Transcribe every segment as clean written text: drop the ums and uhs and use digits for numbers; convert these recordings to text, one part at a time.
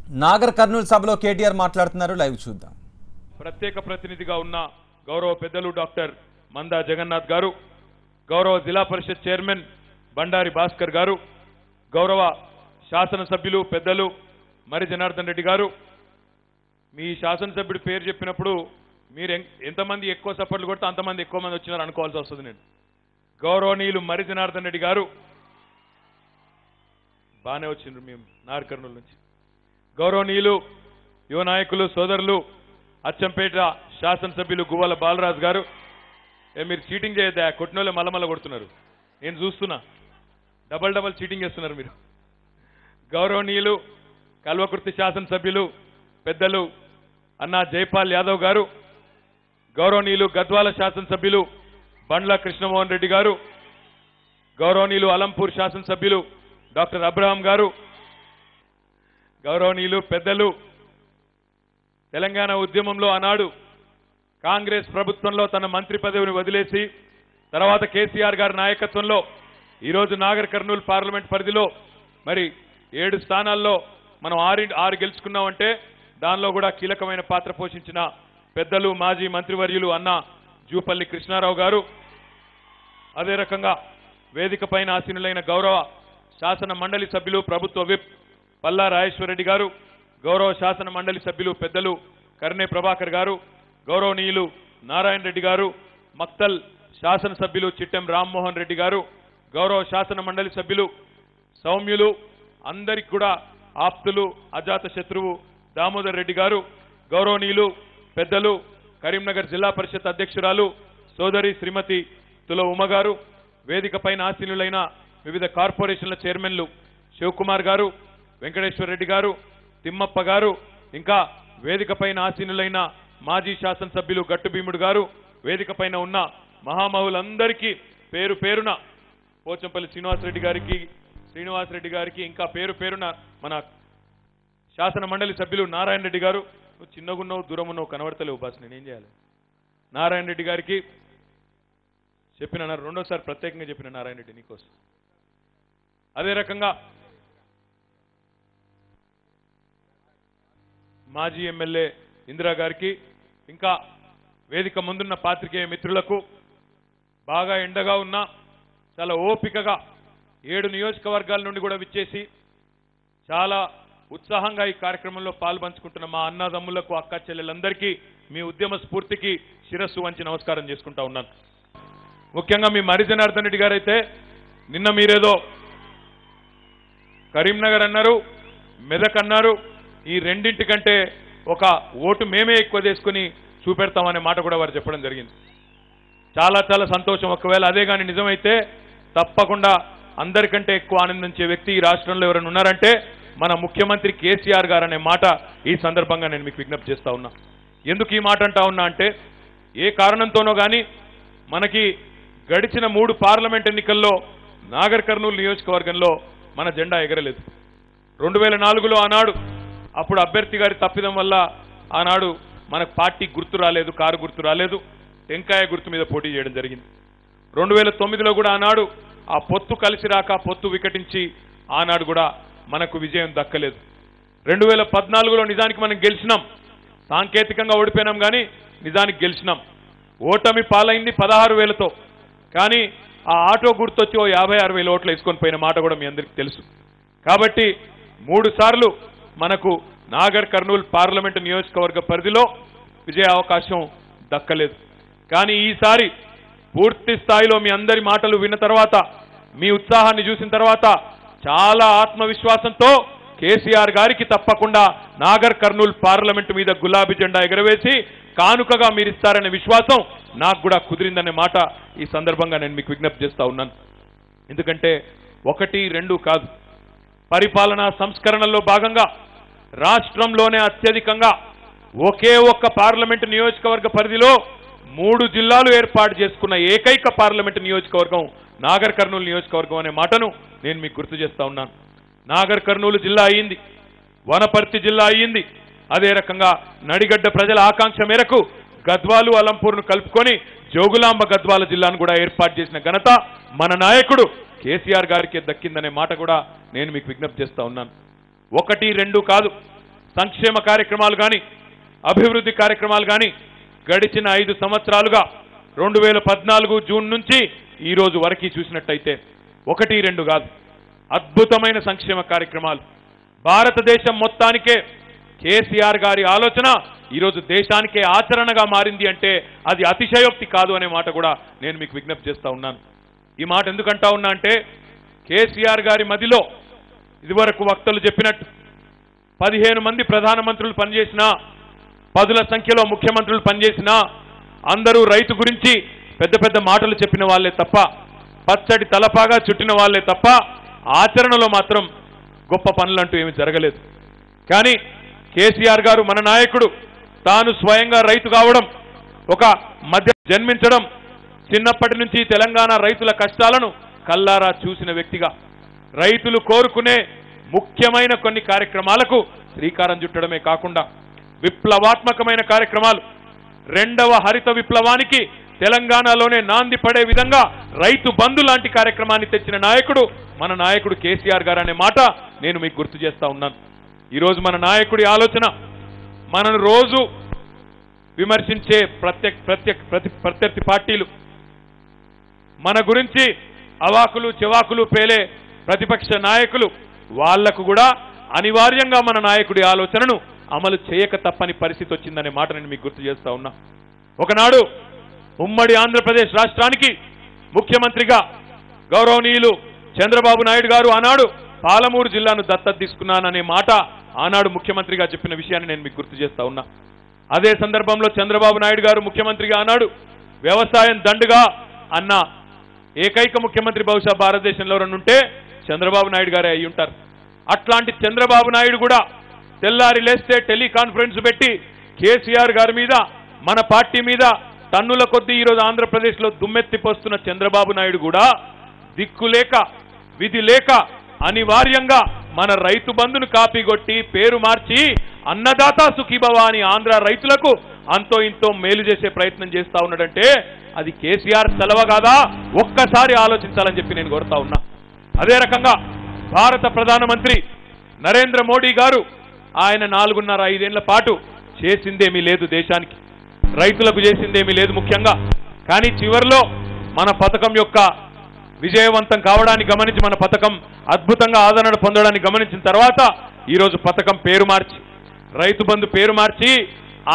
నాగర్ కర్నూలు సభలో కేటీఆర్ మాట్లాడుతున్నారు, లైవ్ చూద్దాం. ప్రత్యేక ప్రతినిధిగా ఉన్న గౌరవ పెద్దలు డాక్టర్ మందా జగన్నాథ్ గారు, గౌరవ జిల్లా పరిషత్ చైర్మన్ బండారి భాస్కర్ గారు, గౌరవ శాసనసభ్యులు పెద్దలు మరి జనార్దన్ రెడ్డి గారు. మీ శాసనసభ్యుడి పేరు చెప్పినప్పుడు మీరు ఎంతమంది ఎక్కువ సపోర్ట్లు కొడితే అంతమంది ఎక్కువ మంది వచ్చినారు అనుకోవాల్సి వస్తుంది. నేను గౌరవనీయులు మరి జనార్దన్ రెడ్డి గారు బాగానే వచ్చిండ్రు మేము నాగర్ కర్నూలు నుంచి. గౌరవనీయులు యువ నాయకులు సోదరులు అచ్చంపేట శాసనసభ్యులు గువ్వల బాలరాజు గారు. మీరు చీటింగ్ చేయొద్దా, కొట్టినోళ్ళే మల్లమల్ల కొడుతున్నారు, నేను చూస్తున్నా, డబల్ చీటింగ్ చేస్తున్నారు మీరు. గౌరవనీయులు కల్వకుర్తి శాసనసభ్యులు పెద్దలు అన్నా జైపాల్ యాదవ్ గారు, గౌరవనీయులు గద్వాల శాసనసభ్యులు బండ్ల కృష్ణమోహన్ రెడ్డి గారు, గౌరవనీయులు అలంపూర్ శాసనసభ్యులు డాక్టర్ అబ్రహాం గారు, గౌరవనీయులు పెద్దలు తెలంగాణ ఉద్యమంలో ఆనాడు కాంగ్రెస్ ప్రభుత్వంలో తన మంత్రి పదవిని వదిలేసి తర్వాత కేసీఆర్ గారి నాయకత్వంలో ఈరోజు నాగర్ కర్నూలు పార్లమెంట్ పరిధిలో మరి 7 స్థానాల్లో మనం 6 గెలుచుకున్నామంటే దానిలో కూడా కీలకమైన పాత్ర పోషించిన పెద్దలు మాజీ మంత్రివర్యులు అన్న జూపల్లి కృష్ణారావు గారు, అదే రకంగా వేదిక పైన ఆసీనులైన గౌరవ శాసన మండలి సభ్యులు ప్రభుత్వ విప్ పల్లా రాజేశ్వరరెడ్డి గారు, గౌరవ శాసన మండలి సభ్యులు పెద్దలు కర్నే ప్రభాకర్ గారు, గౌరవనీయులు నారాయణ రెడ్డి గారు, మక్తల్ శాసనసభ్యులు చిట్టెం రామ్మోహన్ రెడ్డి గారు, గౌరవ శాసన మండలి సభ్యులు సౌమ్యులు, అందరికి కూడా ఆప్తులు అజాత శత్రువు దామోదర్ రెడ్డి గారు, గౌరవనీయులు పెద్దలు కరీంనగర్ జిల్లా పరిషత్ అధ్యక్షురాలు సోదరి శ్రీమతి తుల ఉమ గారు, వేదిక పైన ఆసీనులైన వివిధ కార్పొరేషన్ల చైర్మన్లు శివకుమార్ గారు, వెంకటేశ్వర రెడ్డి గారు, తిమ్మప్ప గారు, ఇంకా వేదిక పైన ఆసీనులైన మాజీ శాసనసభ్యులు గట్టు భీముడు గారు, వేదిక పైన ఉన్న మహామహులందరికీ పేరు పేరున పోచంపల్లి శ్రీనివాసరెడ్డి గారికి ఇంకా పేరు పేరున మన శాసన మండలి సభ్యులు నారాయణ రెడ్డి గారు, నువ్వు చిన్నగున్నావు దూరం ఉన్నావు కనబడతలేవు బాస్, నేనేం చేయాలి, నారాయణ రెడ్డి గారికి చెప్పిన రెండోసారి ప్రత్యేకంగా చెప్పిన నారాయణ రెడ్డి నీకోసం. అదే రకంగా మాజీ ఎమ్మెల్యే ఇందిరా గారికి, ఇంకా వేదిక ముందున్న పాత్రికేయ మిత్రులకు, బాగా ఎండగా ఉన్నా చాలా ఓపికగా 7 నియోజకవర్గాల నుండి కూడా విచ్చేసి చాలా ఉత్సాహంగా ఈ కార్యక్రమంలో పాల్పంచుకుంటున్న మా అన్నదమ్ములకు అక్క చెల్లెలందరికీ మీ ఉద్యమ స్ఫూర్తికి శిరస్సు వంచి నమస్కారం చేసుకుంటా ఉన్నాను. ముఖ్యంగా మీ మరి జనార్దన్ రెడ్డి గారైతే నిన్న మీరేదో కరీంనగర్ అన్నారు, మెదక్ అన్నారు, ఈ రెండింటికంటే ఒక ఓటు మేమే ఎక్కువ తీసుకుని చూపెడతామనే మాట కూడా వారు చెప్పడం జరిగింది. చాలా చాలా సంతోషం. ఒకవేళ అదే కానీ నిజమైతే తప్పకుండా అందరికంటే ఎక్కువ ఆనందించే వ్యక్తి ఈ రాష్ట్రంలో ఎవరైనా ఉన్నారంటే మన ముఖ్యమంత్రి కేసీఆర్ గారు అనే మాట ఈ సందర్భంగా నేను మీకు విజ్ఞప్తి చేస్తా ఉన్నా. ఎందుకు ఈ మాట అంటా ఉన్నా అంటే ఏ కారణంతోనో కానీ మనకి గడిచిన 3 పార్లమెంట్ ఎన్నికల్లో నాగర్ కర్నూలు నియోజకవర్గంలో మన జెండా ఎగరలేదు. 2004లో ఆనాడు అప్పుడు అభ్యర్థి గారి తప్పిదం వల్ల ఆనాడు మనకు పార్టీ గుర్తు రాలేదు, కారు గుర్తు రాలేదు, టెంకాయ గుర్తు మీద పోటీ చేయడం జరిగింది. 2009లో కూడా ఆనాడు ఆ పొత్తు కలిసి రాక పొత్తు వికటించి ఆనాడు కూడా మనకు విజయం దక్కలేదు. 2014లో నిజానికి మనం గెలిచినాం, సాంకేతికంగా ఓడిపోయినాం కానీ నిజానికి గెలిచినాం. ఓటమి పాలైంది 16,000తో, కానీ ఆ ఆటో గుర్తొచ్చి 50-60 ఓట్లు వేసుకొని పోయిన మాట కూడా మీ అందరికీ తెలుసు. కాబట్టి 3 సార్లు మనకు నాగర్ కర్నూలు పార్లమెంటు నియోజకవర్గ పరిధిలో విజయ అవకాశం దక్కలేదు. కానీ ఈసారి పూర్తి స్థాయిలో మీ అందరి మాటలు విన్న తర్వాత, మీ ఉత్సాహాన్ని చూసిన తర్వాత చాలా ఆత్మవిశ్వాసంతో కేసీఆర్ గారికి తప్పకుండా నాగర్ కర్నూలు పార్లమెంటు మీద గులాబీ జెండా ఎగరవేసి కానుకగా మీరిస్తారనే విశ్వాసం నాకు కూడా కుదిరిందనే మాట ఈ సందర్భంగా నేను మీకు విజ్ఞప్తి చేస్తా ఉన్నాను. ఎందుకంటే 1-2 కాదు, పరిపాలనా సంస్కరణల్లో భాగంగా రాష్ట్రంలోనే అత్యధికంగా ఒకే ఒక్క పార్లమెంటు నియోజకవర్గ పరిధిలో 3 జిల్లాలు ఏర్పాటు చేసుకున్న ఏకైక పార్లమెంటు నియోజకవర్గం నాగర్ కర్నూలు నియోజకవర్గం అనే మాటను నేను మీకు గుర్తు చేస్తా ఉన్నాను. నాగర్ కర్నూలు జిల్లా అయ్యింది, వనపర్తి జిల్లా అయ్యింది, అదే రకంగా నడిగడ్డ ప్రజల ఆకాంక్ష మేరకు గద్వాలు అలంపూర్ను కలుపుకొని జోగులాంబ గద్వాల జిల్లాను కూడా ఏర్పాటు చేసిన ఘనత మన నాయకుడు కేసీఆర్ గారికి దక్కిందనే మాట కూడా నేను మీకు విజ్ఞప్తి చేస్తా ఉన్నాను. 1-2 కాదు, సంక్షేమ కార్యక్రమాలు కానీ అభివృద్ధి కార్యక్రమాలు కానీ గడిచిన 5 సంవత్సరాలుగా 2014 జూన్ నుంచి ఈ రోజు వరకు చూసినట్టయితే 1-2 కాదు, అద్భుతమైన సంక్షేమ కార్యక్రమాలు. భారతదేశం మొత్తానికే కేసీఆర్ గారి ఆలోచన ఈరోజు దేశానికే ఆచరణగా మారింది అంటే అది అతిశయోక్తి కాదు అనే మాట కూడా నేను మీకు విజ్ఞప్తి చేస్తా ఉన్నాను. ఈ మాట ఎందుకంటా ఉన్నా అంటే కేసీఆర్ గారి మదిలో ఇదివరకు వక్తలు చెప్పినట్టు 15 మంది ప్రధానమంత్రులు పనిచేసినా, 10ల సంఖ్యలో ముఖ్యమంత్రులు పనిచేసినా అందరూ రైతు గురించి పెద్ద పెద్ద మాటలు చెప్పిన వాళ్ళే తప్ప, పచ్చడి తలపాగా చుట్టిన వాళ్ళే తప్ప ఆచరణలో మాత్రం గొప్ప పనులంటూ ఏమీ జరగలేదు. కానీ కేసీఆర్ గారు మన నాయకుడు తాను స్వయంగా రైతు కావడం, ఒక మధ్య జన్మించడం, చిన్నప్పటి నుంచి తెలంగాణ రైతుల కష్టాలను కల్లారా చూసిన వ్యక్తిగా రైతులు కోరుకునే ముఖ్యమైన కొన్ని కార్యక్రమాలకు శ్రీకారం చుట్టడమే కాకుండా విప్లవాత్మకమైన కార్యక్రమాలు, 2వ హరిత విప్లవానికి తెలంగాణలోనే నాంది పడే విధంగా రైతు బంధు లాంటి కార్యక్రమాన్ని తెచ్చిన నాయకుడు మన నాయకుడు కేసీఆర్ గారు అనే మాట నేను మీకు గుర్తు చేస్తా ఉన్నాను. ఈరోజు మన నాయకుడి ఆలోచన, మనను రోజు విమర్శించే ప్రత్యర్థి పార్టీలు, మన గురించి అవాకులు చెవాకులు పేలే ప్రతిపక్ష నాయకులు, వాళ్లకు కూడా అనివార్యంగా మన నాయకుడి ఆలోచనను అమలు చేయక తప్పని పరిస్థితి వచ్చిందనే మాట నేను మీకు గుర్తు చేస్తా ఉన్నా. ఒకనాడు ఉమ్మడి ఆంధ్రప్రదేశ్ రాష్ట్రానికి ముఖ్యమంత్రిగా గౌరవనీయులు చంద్రబాబు నాయుడు గారు ఆనాడు పాలమూరు జిల్లాను దత్తత తీసుకున్నాననే మాట ఆనాడు ముఖ్యమంత్రిగా చెప్పిన విషయాన్ని నేను మీకు గుర్తు చేస్తా ఉన్నా. అదే సందర్భంలో చంద్రబాబు నాయుడు గారు ముఖ్యమంత్రిగా ఆనాడు వ్యవసాయం దండుగా అన్న ఏకైక ముఖ్యమంత్రి బహుశా భారతదేశంలో ఉంటే చంద్రబాబు నాయుడు గారే అయి ఉంటారు. అట్లాంటి చంద్రబాబు నాయుడు కూడా తెల్లారి లేస్తే టెలికాన్ఫరెన్స్ పెట్టి కేసీఆర్ గారి మీద, మన పార్టీ మీద టన్నుల కొద్దీ ఈరోజు ఆంధ్రప్రదేశ్లో దుమ్మెత్తిపోస్తున్న చంద్రబాబు నాయుడు కూడా దిక్కులేక విధి లేక అనివార్యంగా మన రైతు బంధును కాపీ కొట్టి పేరు మార్చి అన్నదాత సుఖీభవ అని ఆంధ్ర రైతులకు అంతో ఇంతో మేలు చేసే ప్రయత్నం చేస్తా ఉన్నాడంటే అది కేసీఆర్ సెలవు కాదా? ఒక్కసారి ఆలోచించాలని చెప్పి నేను కోరుతా ఉన్నా. అదే రకంగా భారత ప్రధానమంత్రి నరేంద్ర మోడీ గారు ఆయన 4.5 ఏళ్ల పాటు చేసిందేమీ లేదు, దేశానికి రైతులకు చేసిందేమీ లేదు ముఖ్యంగా. కానీ చివరిలో మన పథకం యొక్క విజయవంతం కావడాన్ని గమనించి, మన పథకం అద్భుతంగా ఆదరణ పొందడాన్ని గమనించిన తర్వాత ఈరోజు పథకం పేరు మార్చి, రైతు బంధు పేరు మార్చి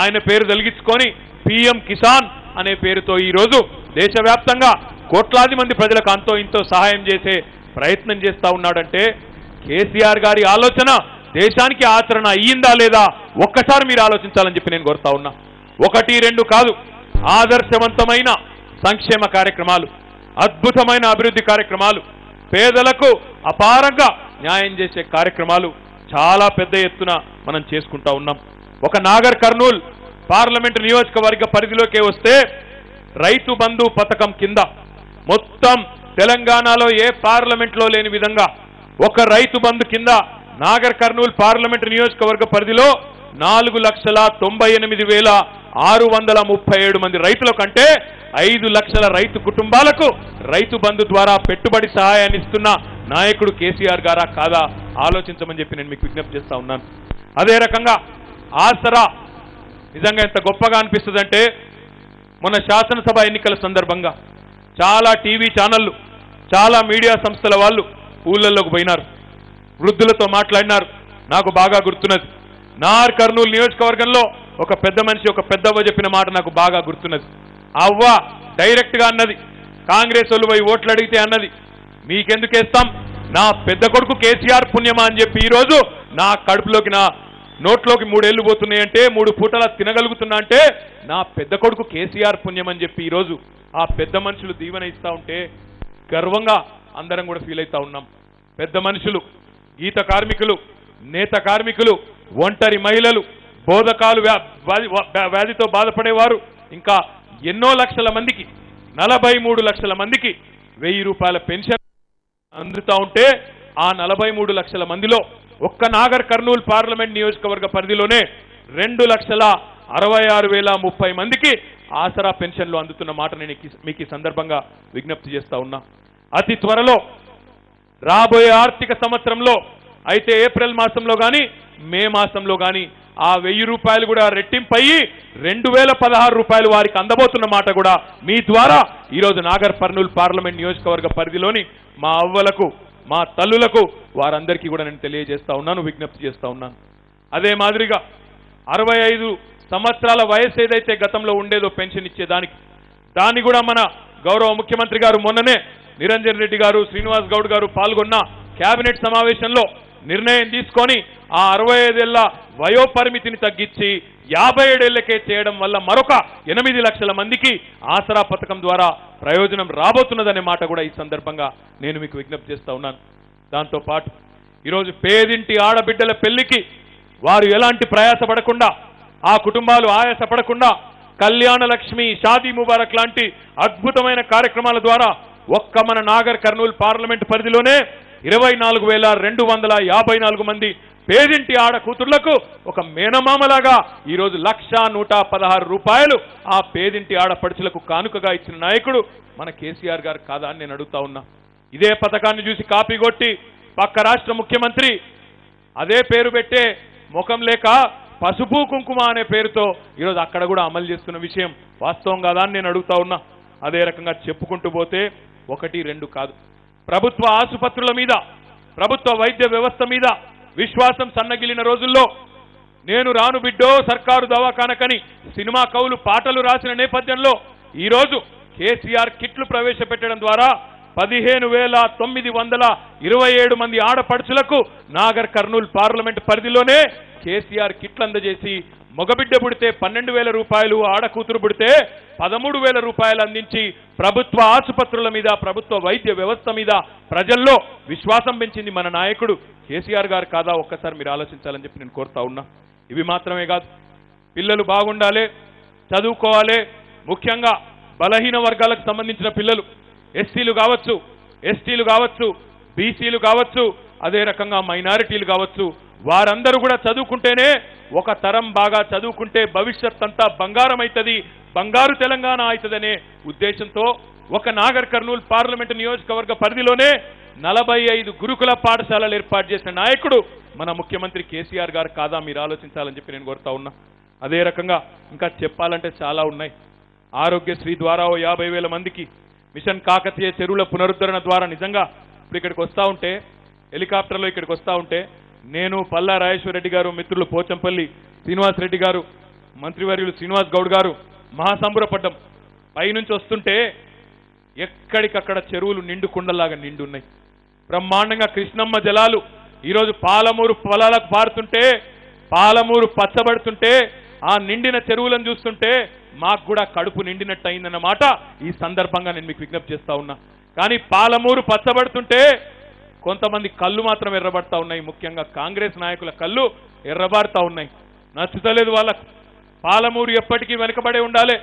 ఆయన పేరు తొలగించుకొని పిఎం కిసాన్ అనే పేరుతో ఈరోజు దేశవ్యాప్తంగా కోట్లాది మంది ప్రజలకు అంతో ఇంతో సహాయం చేసే ప్రయత్నం చేస్తా ఉన్నాడంటే కేసీఆర్ గారి ఆలోచన దేశానికి ఆచరణ అయ్యిందా లేదా ఒక్కసారి మీరు ఆలోచించాలని చెప్పి నేను కోరుతా ఉన్నా. 1-2 కాదు, ఆదర్శవంతమైన సంక్షేమ కార్యక్రమాలు, అద్భుతమైన అభివృద్ధి కార్యక్రమాలు, పేదలకు అపారంగా న్యాయం చేసే కార్యక్రమాలు చాలా పెద్ద ఎత్తున మనం చేసుకుంటా ఉన్నాం. ఒక నాగర్ కర్నూల్ పార్లమెంటు నియోజకవర్గ పరిధిలోకే వస్తే రైతు బంధు పథకం కింద మొత్తం తెలంగాణలో ఏ పార్లమెంట్లో లేని విధంగా ఒక రైతు బంధు కింద నాగర్ కర్నూల్ పార్లమెంటు నియోజకవర్గ పరిధిలో 4,98,637 మంది రైతుల కంటే 5 లక్షల రైతు కుటుంబాలకు రైతు బంధు ద్వారా పెట్టుబడి సహాయాన్ని ఇస్తున్న నాయకుడు కేసీఆర్ గారా కాదా ఆలోచించమని చెప్పి నేను మీకు విజ్ఞప్తి చేస్తా ఉన్నాను. అదే రకంగా ఆసరా నిజంగా ఎంత గొప్పగా అనిపిస్తుందంటే, మొన్న శాసనసభ ఎన్నికల సందర్భంగా చాలా టీవీ ఛానళ్లు, చాలా మీడియా సంస్థల వాళ్ళు ఊళ్ళల్లోకి పోయినారు, వృద్ధులతో మాట్లాడినారు. నాకు బాగా గుర్తున్నది, నాగర్ కర్నూలు నియోజకవర్గంలో ఒక పెద్ద మనిషి, ఒక పెద్దవ్వ చెప్పిన మాట నాకు బాగా గుర్తున్నది. అవ్వ డైరెక్ట్ గా అన్నది, కాంగ్రెస్ వాళ్ళు పోయి ఓట్లు అడిగితే అన్నది, మీకెందుకేస్తాం, నా పెద్ద కొడుకు కేసీఆర్ పుణ్యమా అని చెప్పి ఈరోజు నా కడుపులోకి, నా నోట్లోకి 3 ఏళ్లు పోతున్నాయంటే 3 పూటలా తినగలుగుతున్నా అంటే నా పెద్ద కొడుకు కేసీఆర్ పుణ్యం అని చెప్పి ఈరోజు ఆ పెద్ద మనుషులు దీవెన ఇస్తా ఉంటే గర్వంగా అందరం కూడా ఫీల్ అవుతా ఉన్నాం. పెద్ద మనుషులు, గీత కార్మికులు, నేత కార్మికులు, ఒంటరి మహిళలు, బోధకాలు, వ్యాధితో బాధపడేవారు, ఇంకా ఎన్నో లక్షల మందికి, 43 లక్షల మందికి 1000 రూపాయల పెన్షన్ అందుతా ఉంటే ఆ 43 లక్షల మందిలో ఒక్క నాగర్ కర్నూల్ పార్లమెంట్ నియోజకవర్గ పరిధిలోనే 2,66,030 మందికి ఆసరా పెన్షన్లు అందుతున్న మాట నేను మీకు ఈ సందర్భంగా విజ్ఞప్తి చేస్తా ఉన్నా. అతి త్వరలో రాబోయే ఆర్థిక సంవత్సరంలో అయితే ఏప్రిల్ మాసంలో కానీ మే మాసంలో కానీ ఆ 1000 రూపాయలు కూడా రెట్టింపయ్యి 2016 రూపాయలు వారికి అందబోతున్న మాట కూడా మీ ద్వారా ఈరోజు నాగర్ కర్నూలు పార్లమెంట్ నియోజకవర్గ పరిధిలోని మా అవ్వలకు మా తల్లులకు వారందరికీ కూడా నేను తెలియజేస్తా ఉన్నాను, విజ్ఞప్తి చేస్తా ఉన్నాను. అదే మాదిరిగా 65 సంవత్సరాల వయసు ఏదైతే గతంలో ఉండేదో పెన్షన్ ఇచ్చేదానికి, దాన్ని కూడా మన గౌరవ ముఖ్యమంత్రి గారు మొన్ననే నిరంజన్ రెడ్డి గారు, శ్రీనివాస్ గౌడ్ గారు పాల్గొన్న కేబినెట్ సమావేశంలో నిర్ణయం తీసుకొని ఆ 65 ఏళ్ల వయోపరిమితిని తగ్గించి 57 ఏళ్లకే చేయడం వల్ల మరొక 8 లక్షల మందికి ఆసరా పథకం ద్వారా ప్రయోజనం రాబోతున్నదనే మాట కూడా ఈ సందర్భంగా నేను మీకు విజ్ఞప్తి చేస్తా ఉన్నాను. దాంతో పాటు ఈరోజు పేదింటి ఆడబిడ్డల పెళ్లికి వారు ఎలాంటి ప్రయాసపడకుండా, ఆ కుటుంబాలు ఆయాసపడకుండా కళ్యాణ లక్ష్మి, షాదీ ముబారక్ లాంటి అద్భుతమైన కార్యక్రమాల ద్వారా ఒక్క మన నాగర్ కర్నూలు పార్లమెంట్ పరిధిలోనే 24,254 మంది పేదింటి ఆడ కూతుర్లకు ఒక మేనమామలాగా ఈరోజు 1,116 రూపాయలు ఆ పేదింటి ఆడపడుచులకు కానుకగా ఇచ్చిన నాయకుడు మన కేసీఆర్ గారు కాదా అని నేను అడుగుతా ఉన్నా. ఇదే పథకాన్ని చూసి కాపీ కొట్టి పక్క రాష్ట్ర ముఖ్యమంత్రి అదే పేరు పెట్టే ముఖం లేక పసుపు కుంకుమ అనే పేరుతో ఈరోజు అక్కడ కూడా అమలు చేస్తున్న విషయం వాస్తవం కాదా అని నేను అడుగుతా ఉన్నా. అదే రకంగా చెప్పుకుంటూ పోతే 1, 2 కాదు, ప్రభుత్వ ఆసుపత్రుల మీద, ప్రభుత్వ వైద్య వ్యవస్థ మీద విశ్వాసం సన్నగిలిన రోజుల్లో నేను రాను బిడ్డో సర్కారు దవాఖానకని సినిమా కవులు పాటలు రాసిన నేపథ్యంలో ఈరోజు కేసీఆర్ కిట్లు ప్రవేశపెట్టడం ద్వారా 15,927 మంది ఆడపడుచులకు నాగర్ కర్నూలు పార్లమెంట్ పరిధిలోనే కేసీఆర్ కిట్లు అందజేసి మగబిడ్డ పుడితే 12,000 రూపాయలు, ఆడకూతురు పుడితే 13,000 రూపాయలు అందించి ప్రభుత్వ ఆసుపత్రుల మీద, ప్రభుత్వ వైద్య వ్యవస్థ మీద ప్రజల్లో విశ్వాసం పెంచింది మన నాయకుడు కేసీఆర్ గారు కాదా? ఒక్కసారి మీరు ఆలోచించాలని చెప్పి నేను కోరుతా ఉన్నా. ఇవి మాత్రమే కాదు, పిల్లలు బాగుండాలి, చదువుకోవాలి, ముఖ్యంగా బలహీన వర్గాలకు సంబంధించిన పిల్లలు, ఎస్సీలు కావచ్చు, ఎస్టీలు కావచ్చు, బీసీలు కావచ్చు, అదే రకంగా మైనారిటీలు కావచ్చు, వారందరూ కూడా చదువుకుంటేనే ఒక తరం బాగా చదువుకుంటే భవిష్యత్ అంతా బంగారం అవుతుంది, బంగారు తెలంగాణ అవుతుందనే ఉద్దేశంతో ఒక నాగర్ కర్నూలు పార్లమెంటు నియోజకవర్గ పరిధిలోనే 45 గురుకుల పాఠశాలలు ఏర్పాటు చేసిన నాయకుడు మన ముఖ్యమంత్రి కేసీఆర్ గారు కాదా? మీరు ఆలోచించాలని చెప్పి నేను కోరుతా ఉన్నా. అదే రకంగా ఇంకా చెప్పాలంటే చాలా ఉన్నాయి. ఆరోగ్యశ్రీ ద్వారా 50,000 మందికి, మిషన్ కాకతీయ చెరువుల పునరుద్ధరణ ద్వారా నిజంగా ఇప్పుడు ఇక్కడికి వస్తూ ఉంటే, హెలికాప్టర్లో ఇక్కడికి వస్తూ ఉంటే నేను, పల్లా రాజేశ్వర రెడ్డి గారు, మిత్రులు పోచంపల్లి శ్రీనివాస్ రెడ్డి గారు, మంత్రివర్యులు శ్రీనివాస్ గౌడ్ గారు మహాసంబరపడ్డం. పైనుంచి వస్తుంటే ఎక్కడికక్కడ చెరువులు నిండు కుండలాగా నిండున్నాయి. బ్రహ్మాండంగా కృష్ణమ్మ జలాలు ఈరోజు పాలమూరు పొలాలకు పారుతుంటే, పాలమూరు పచ్చబడుతుంటే, ఆ నిండిన చెరువులను చూస్తుంటే మాకు కూడా కడుపు నిండినట్టు అయిందన్నమాట ఈ సందర్భంగా నేను మీకు విజ్ఞప్తి చేస్తా ఉన్నా. కానీ పాలమూరు పచ్చబడుతుంటే కొంతమంది కళ్ళు మాత్రం ఎర్రబడతా ఉన్నాయి, ముఖ్యంగా కాంగ్రెస్ నాయకుల కళ్ళు ఎర్రబారుతా ఉన్నాయి. నచ్చుతలేదు వాళ్ళకు. పాలమూరు ఎప్పటికీ వెనుకబడే ఉండాలి.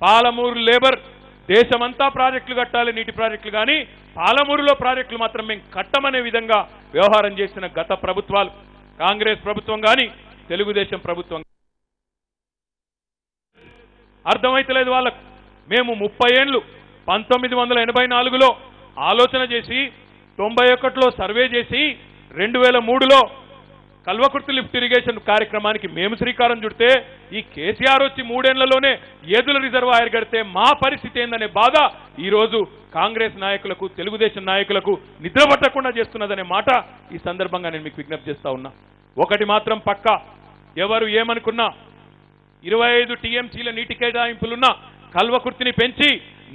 పాలమూరు లేబర్ దేశమంతా ప్రాజెక్టులు కట్టాలి, నీటి ప్రాజెక్టులు, కానీ పాలమూరులో ప్రాజెక్టులు మాత్రం మేము కట్టమనే విధంగా వ్యవహారం చేసిన గత ప్రభుత్వాలు, కాంగ్రెస్ ప్రభుత్వం కానీ తెలుగుదేశం ప్రభుత్వం అర్థమైతలేదు వాళ్ళకు. మేము 30 ఏళ్ళు 1984లో ఆలోచన చేసి, 91లో సర్వే చేసి, 2003లో కల్వకుర్తి లిఫ్ట్ ఇరిగేషన్ కార్యక్రమానికి మేము శ్రీకారం చుడితే ఈ కేసీఆర్ వచ్చి 3 ఏళ్లలోనే ఏదుల రిజర్వాయర్ కడితే మా పరిస్థితి ఏందనే బాధ ఈరోజు కాంగ్రెస్ నాయకులకు, తెలుగుదేశం నాయకులకు నిద్ర పట్టకుండా చేస్తున్నదనే మాట ఈ సందర్భంగా నేను మీకు విజ్ఞప్తి చేస్తా ఉన్నా. ఒకటి మాత్రం పక్క, ఎవరు ఏమనుకున్నా 25 టీఎంసీల నీటి కేటాయింపులున్న కల్వకుర్తిని పెంచి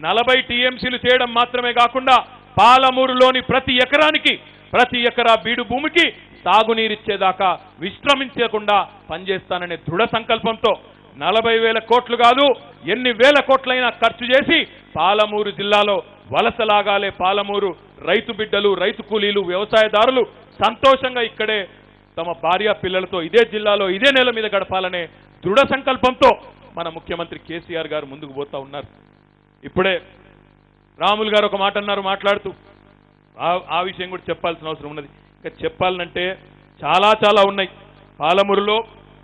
40 టీఎంసీలు చేయడం మాత్రమే కాకుండా పాలమూరులోని ప్రతి ఎకరా బీడు భూమికి సాగునీరిచ్చేదాకా విశ్రమించకుండా పనిచేస్తాననే దృఢ సంకల్పంతో 40,000 కోట్లు కాదు, ఎన్ని వేల కోట్లైనా ఖర్చు చేసి పాలమూరు జిల్లాలో వలసలాగాలే పాలమూరు రైతు బిడ్డలు, రైతు కూలీలు, వ్యవసాయదారులు సంతోషంగా ఇక్కడే తమ భార్య పిల్లలతో ఇదే జిల్లాలో ఇదే నేల మీద గడపాలనే దృఢ సంకల్పంతో మన ముఖ్యమంత్రి కేసీఆర్ గారు ముందుకు పోతా ఉన్నారు. ఇప్పుడే రాములు గారు ఒక మాట అన్నారు మాట్లాడుతూ, ఆ విషయం కూడా చెప్పాల్సిన అవసరం ఉన్నది. ఇంకా చెప్పాలంటే చాలా చాలా ఉన్నాయి. పాలమూరులో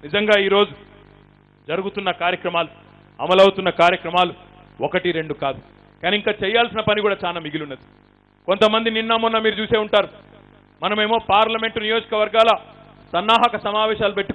నిజంగా ఈరోజు జరుగుతున్న కార్యక్రమాలు, అమలవుతున్న కార్యక్రమాలు 1, 2 కాదు, కానీ ఇంకా చేయాల్సిన పని కూడా చాలా మిగిలిన్నది. కొంతమంది నిన్న మొన్న మీరు చూసే ఉంటారు, మనమేమో పార్లమెంటు నియోజకవర్గాల సన్నాహక సమావేశాలు పెట్టి